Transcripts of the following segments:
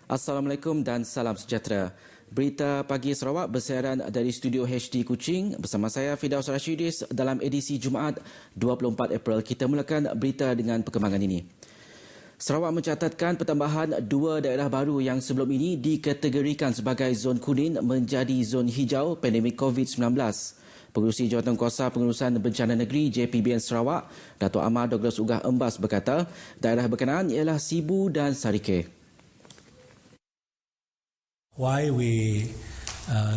Assalamualaikum dan salam sejahtera. Berita Pagi Sarawak bersiaran dari Studio HD Kuching bersama saya Firdaus Rashidis dalam edisi Jumaat 24 April. Kita mulakan berita dengan perkembangan ini. Sarawak mencatatkan pertambahan 2 daerah baru yang sebelum ini dikategorikan sebagai zon kuning menjadi zon hijau pandemik COVID-19. Pengerusi Jawatankuasa Pengurusan Bencana Negeri JPBN Sarawak, Dato' Amar Douglas Ugah Embas berkata, daerah berkenaan ialah Sibu dan Sarike. Why we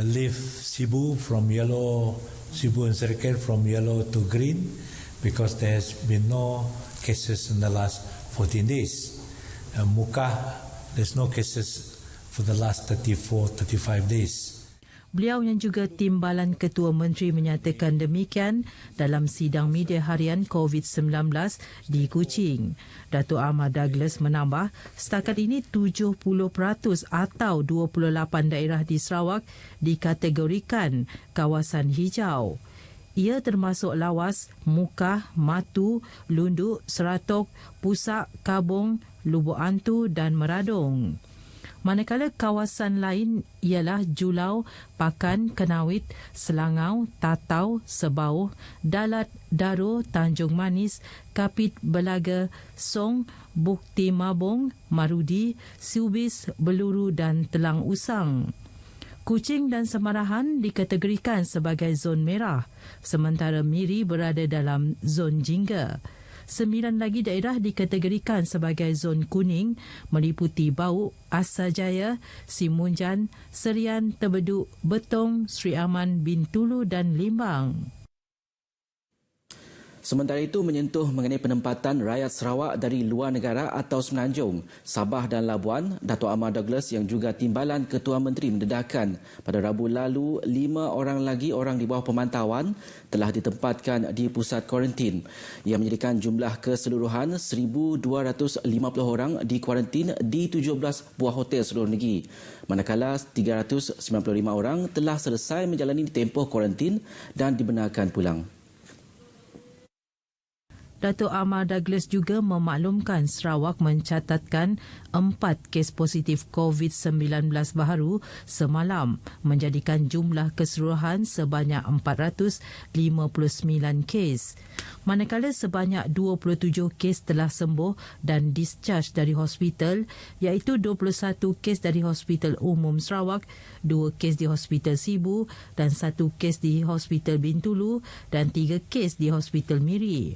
leave Sibu from yellow, Sibu and Sarike from yellow to green? Because there has been no cases in the last 14 days. Mukah, there's no cases for the last 35 days. Beliau yang juga Timbalan Ketua Menteri menyatakan demikian dalam sidang media harian COVID-19 di Kuching. Dato' Amar Douglas menambah, setakat ini 70% atau 28 daerah di Sarawak dikategorikan kawasan hijau. Ia termasuk Lawas, Mukah, Matu, Lunduk, Seratok, Pusak, Kabong, Lubuk Antu dan Meradong. Manakala kawasan lain ialah Julau, Pakan, Kenawit, Selangau, Tatau, Sebauh, Dalat, Daro, Tanjung Manis, Kapit, Belaga, Song, Bukti Mabong, Marudi, Siubis, Beluru dan Telang Usang. Kuching dan Semarahan dikategorikan sebagai zon merah, sementara Miri berada dalam zon jingga. 9 lagi daerah dikategorikan sebagai zon kuning meliputi Bau, Asajaya, Simunjan, Serian, Tebeduk, Betong, Sri Aman, Bintulu dan Limbang. Sementara itu menyentuh mengenai penempatan rakyat Sarawak dari luar negara atau Semenanjung, Sabah dan Labuan, Dato' Amar Douglas yang juga Timbalan Ketua Menteri mendedahkan pada Rabu lalu 5 orang lagi orang di bawah pemantauan telah ditempatkan di pusat kuarantin. Ia menjadikan jumlah keseluruhan 1,250 orang di kuarantin di 17 buah hotel seluruh negeri. Manakala 395 orang telah selesai menjalani tempoh kuarantin dan dibenarkan pulang. Dato' Amar Douglas juga memaklumkan Sarawak mencatatkan 4 kes positif COVID-19 baru semalam, menjadikan jumlah keseluruhan sebanyak 459 kes. Manakala sebanyak 27 kes telah sembuh dan discharge dari hospital, iaitu 21 kes dari Hospital Umum Sarawak, 2 kes di Hospital Sibu dan 1 kes di Hospital Bintulu dan 3 kes di Hospital Miri.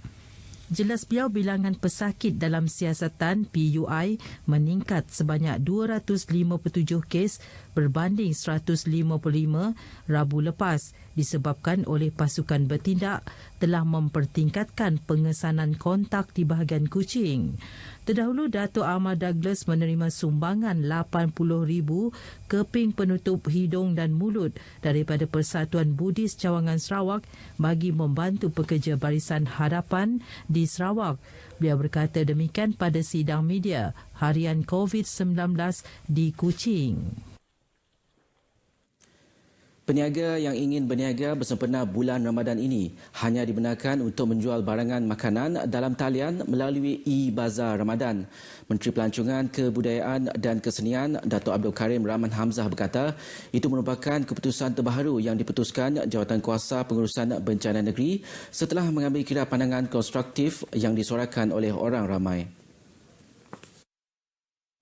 Jelas beliau bilangan pesakit dalam siasatan PUI meningkat sebanyak 257 kes berbanding 155 Rabu lepas disebabkan oleh pasukan bertindak telah mempertingkatkan pengesanan kontak di bahagian Kuching. Terdahulu Dato' Amar Douglas menerima sumbangan 80,000 keping penutup hidung dan mulut daripada Persatuan Buddhis Cawangan Sarawak bagi membantu pekerja Barisan Harapan di Sarawak. Beliau berkata demikian pada sidang media harian COVID-19 di Kuching. Peniaga yang ingin berniaga bersempena bulan Ramadan ini hanya dibenarkan untuk menjual barangan makanan dalam talian melalui e-Bazar Ramadan. Menteri Pelancongan, Kebudayaan dan Kesenian Dato' Abdul Karim Rahman Hamzah berkata itu merupakan keputusan terbaru yang diputuskan Jawatankuasa Pengurusan Bencana Negeri setelah mengambil kira pandangan konstruktif yang disuarakan oleh orang ramai.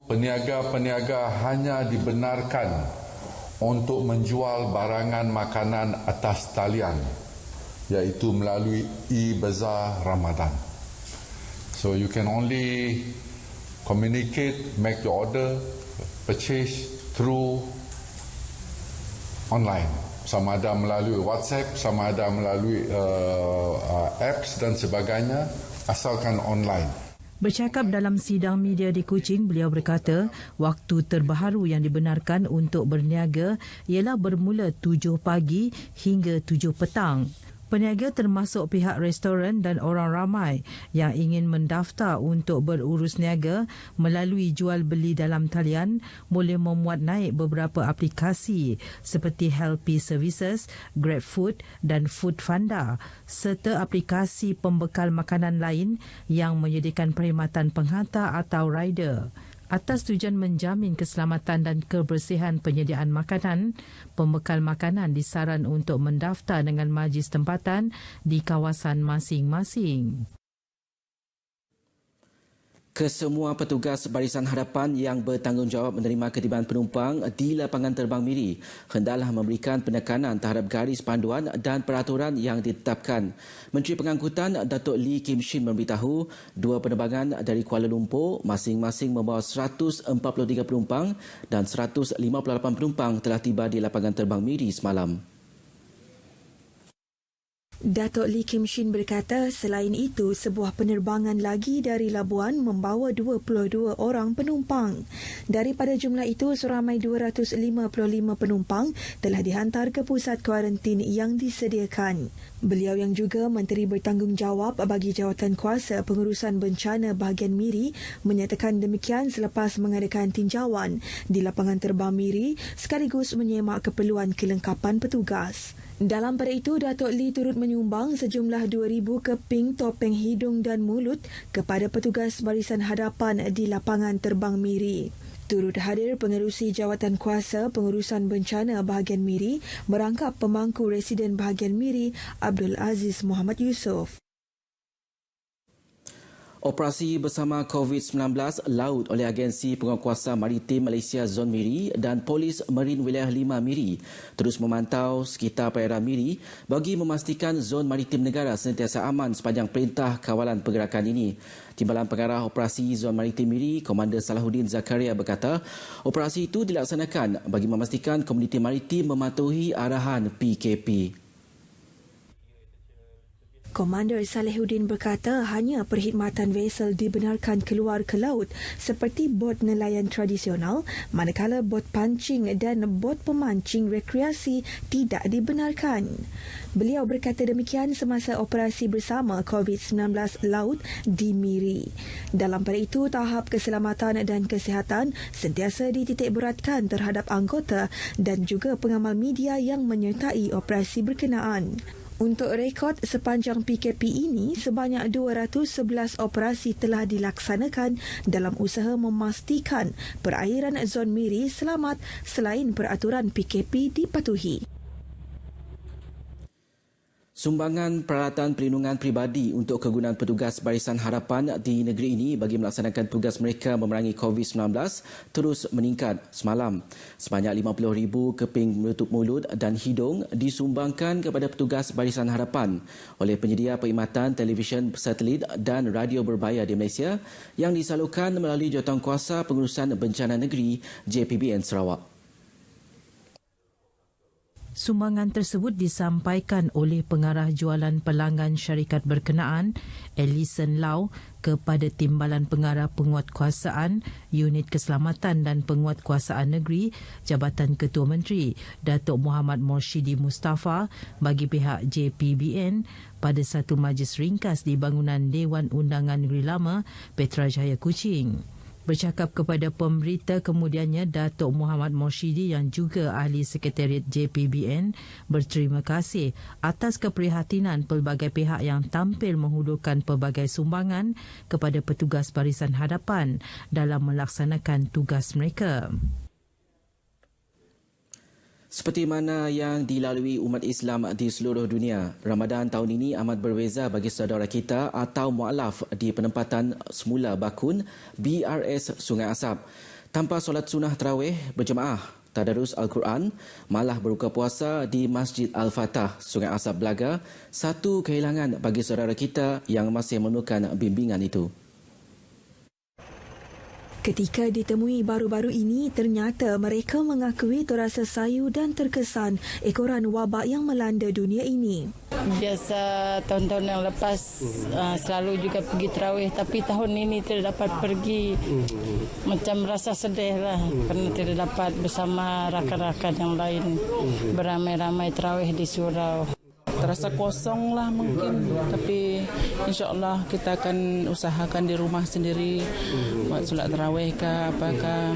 Peniaga-peniaga hanya dibenarkan untuk menjual barangan makanan atas talian, iaitu melalui e-Bazar Ramadan. So you can only communicate, make your order, purchase through online. Sama ada melalui WhatsApp, sama ada melalui apps dan sebagainya, asalkan online. Bercakap dalam sidang media di Kuching, beliau berkata waktu terbaru yang dibenarkan untuk berniaga ialah bermula 7 pagi hingga 7 petang. Peniaga termasuk pihak restoran dan orang ramai yang ingin mendaftar untuk berurus niaga melalui jual beli dalam talian boleh memuat naik beberapa aplikasi seperti Helpy Services, GrabFood dan Foodpanda serta aplikasi pembekal makanan lain yang menyediakan perkhidmatan penghantar atau rider. Atas tujuan menjamin keselamatan dan kebersihan penyediaan makanan, pembekal makanan disaran untuk mendaftar dengan majlis tempatan di kawasan masing-masing. Kesemua petugas Barisan Harapan yang bertanggungjawab menerima ketibaan penumpang di lapangan terbang Miri hendaklah memberikan penekanan terhadap garis panduan dan peraturan yang ditetapkan. Menteri Pengangkutan Datuk Lee Kim Shin memberitahu dua penerbangan dari Kuala Lumpur masing-masing membawa 143 penumpang dan 158 penumpang telah tiba di lapangan terbang Miri semalam. Datuk Lee Kim Shin berkata selain itu, sebuah penerbangan lagi dari Labuan membawa 22 orang penumpang. Daripada jumlah itu, seramai 255 penumpang telah dihantar ke pusat kuarantin yang disediakan. Beliau yang juga Menteri Bertanggungjawab bagi Jawatan Kuasa Pengurusan Bencana bahagian Miri menyatakan demikian selepas mengadakan tinjauan di lapangan terbang Miri sekaligus menyemak keperluan kelengkapan petugas. Dalam pada itu, Datuk Lee turut menyumbang sejumlah 2,000 keping topeng hidung dan mulut kepada petugas Barisan Hadapan di lapangan terbang Miri. Turut hadir pengerusi Jawatan Kuasa Pengurusan Bencana bahagian Miri merangkap pemangku residen bahagian Miri Abdul Aziz Muhammad Yusof. Operasi bersama COVID-19 laut oleh Agensi Penguatkuasaan Maritim Malaysia Zon Miri dan Polis Marin Wilayah 5 Miri terus memantau sekitar perairan Miri bagi memastikan zon maritim negara sentiasa aman sepanjang perintah kawalan pergerakan ini. Timbalan Pengarah Operasi Zon Maritim Miri, Komander Salahuddin Zakaria berkata, operasi itu dilaksanakan bagi memastikan komuniti maritim mematuhi arahan PKP. Komander Salahuddin berkata hanya perkhidmatan vesel dibenarkan keluar ke laut seperti bot nelayan tradisional, manakala bot pancing dan bot pemancing rekreasi tidak dibenarkan. Beliau berkata demikian semasa operasi bersama COVID-19 laut di Miri. Dalam pada itu, tahap keselamatan dan kesihatan sentiasa dititikberatkan terhadap anggota dan juga pengamal media yang menyertai operasi berkenaan. Untuk rekod sepanjang PKP ini, sebanyak 211 operasi telah dilaksanakan dalam usaha memastikan perairan zon Miri selamat selain peraturan PKP dipatuhi. Sumbangan peralatan perlindungan peribadi untuk kegunaan petugas Barisan Harapan di negeri ini bagi melaksanakan tugas mereka memerangi COVID-19 terus meningkat semalam. Sebanyak 50,000 keping menutup mulut dan hidung disumbangkan kepada petugas Barisan Harapan oleh penyedia perkhidmatan televisyen satelit dan radio berbayar di Malaysia yang disalurkan melalui Jawatankuasa Pengurusan Bencana Negeri JPBN Sarawak. Sumbangan tersebut disampaikan oleh Pengarah Jualan Pelanggan Syarikat Berkenaan, Ellison Lau, kepada Timbalan Pengarah Penguatkuasaan, Unit Keselamatan dan Penguatkuasaan Negeri, Jabatan Ketua Menteri, Datuk Muhammad Morshidi Mustafa bagi pihak JPBN pada satu majlis ringkas di bangunan Dewan Undangan Negeri Lama, Petrajaya Kuching. Bercakap kepada pemberita kemudiannya, Datuk Muhammad Morshidi yang juga Ahli Sekretariat JPBN berterima kasih atas keprihatinan pelbagai pihak yang tampil menghulurkan pelbagai sumbangan kepada petugas Barisan Hadapan dalam melaksanakan tugas mereka. Seperti mana yang dilalui umat Islam di seluruh dunia, Ramadan tahun ini amat berbeza bagi saudara kita atau mualaf di penempatan semula Bakun BRS Sungai Asap. Tanpa solat sunnah tarawih berjemaah, tadarus Al-Quran, malah berbuka puasa di Masjid Al-Fatah Sungai Asap Belaga, satu kehilangan bagi saudara kita yang masih memerlukan bimbingan itu. Ketika ditemui baru-baru ini, ternyata mereka mengakui terasa sayu dan terkesan ekoran wabak yang melanda dunia ini. Biasa tahun-tahun yang lepas selalu juga pergi tarawih, tapi tahun ini tidak dapat pergi. Macam rasa sedih lah kerana tidak dapat bersama rakan-rakan yang lain beramai-ramai tarawih di surau. Terasa kosong lah mungkin, tapi insyaAllah kita akan usahakan di rumah sendiri buat solat tarawih ke apakah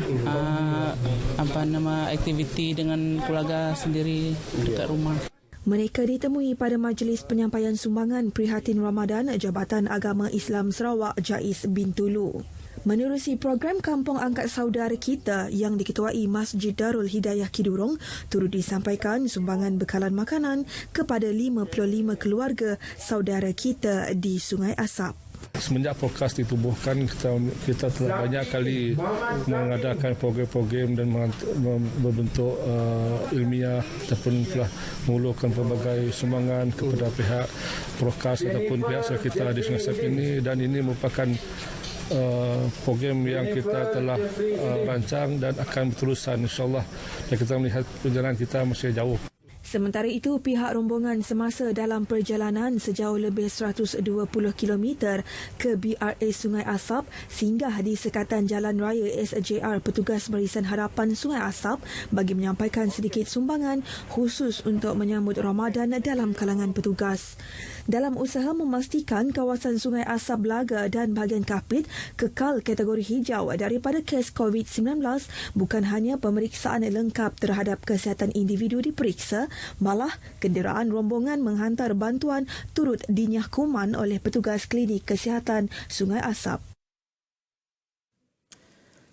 aktiviti dengan keluarga sendiri dekat rumah. Mereka ditemui pada majlis penyampaian sumbangan prihatin Ramadan Jabatan Agama Islam Sarawak Jais bin Tulu. Menerusi program Kampung Angkat Saudara Kita yang diketuai Masjid Darul Hidayah Kidurong, turut disampaikan sumbangan bekalan makanan kepada 55 keluarga saudara kita di Sungai Asap. Semenjak podcast ditubuhkan, kita telah banyak kali mengadakan program-program dan berbentuk ilmiah ataupun telah mengulurkan pelbagai sumbangan kepada pihak podcast ataupun pihak sekitar di Sungai Asap ini, dan ini merupakan program yang kita telah rancang dan akan berterusan insyaAllah, dan kita melihat perjalanan kita masih jauh. Sementara itu, pihak rombongan semasa dalam perjalanan sejauh lebih 120 km ke BRA Sungai Asap singgah di sekatan Jalan Raya SJR Petugas Barisan Harapan Sungai Asap bagi menyampaikan sedikit sumbangan khusus untuk menyambut Ramadan dalam kalangan petugas. Dalam usaha memastikan kawasan Sungai Asap Belaga dan bahagian Kapit kekal kategori hijau daripada kes COVID-19, bukan hanya pemeriksaan lengkap terhadap kesihatan individu diperiksa, malah kenderaan rombongan menghantar bantuan turut dinyahkuman oleh petugas klinik kesihatan Sungai Asap.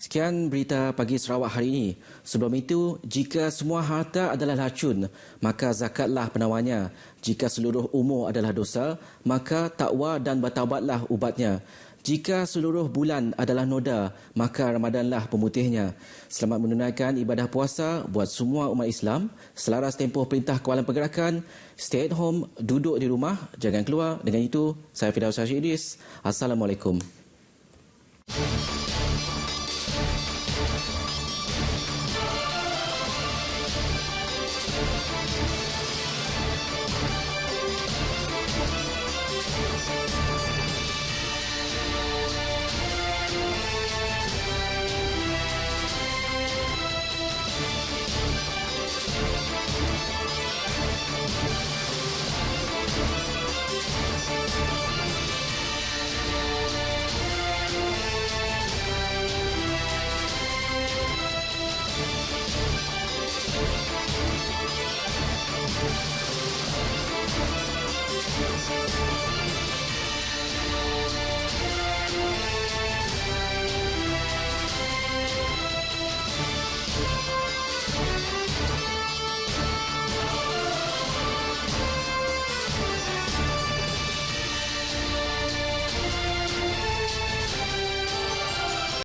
Sekian berita pagi Sarawak hari ini. Sebelum itu, jika semua harta adalah racun, maka zakatlah penawarnya. Jika seluruh umur adalah dosa, maka takwa dan bertaubatlah ubatnya. Jika seluruh bulan adalah noda, maka Ramadanlah pemutihnya. Selamat menunaikan ibadah puasa buat semua umat Islam. Selaras tempoh perintah kawalan pergerakan, stay at home, duduk di rumah, jangan keluar. Dengan itu, saya Firdaus Idris. Assalamualaikum.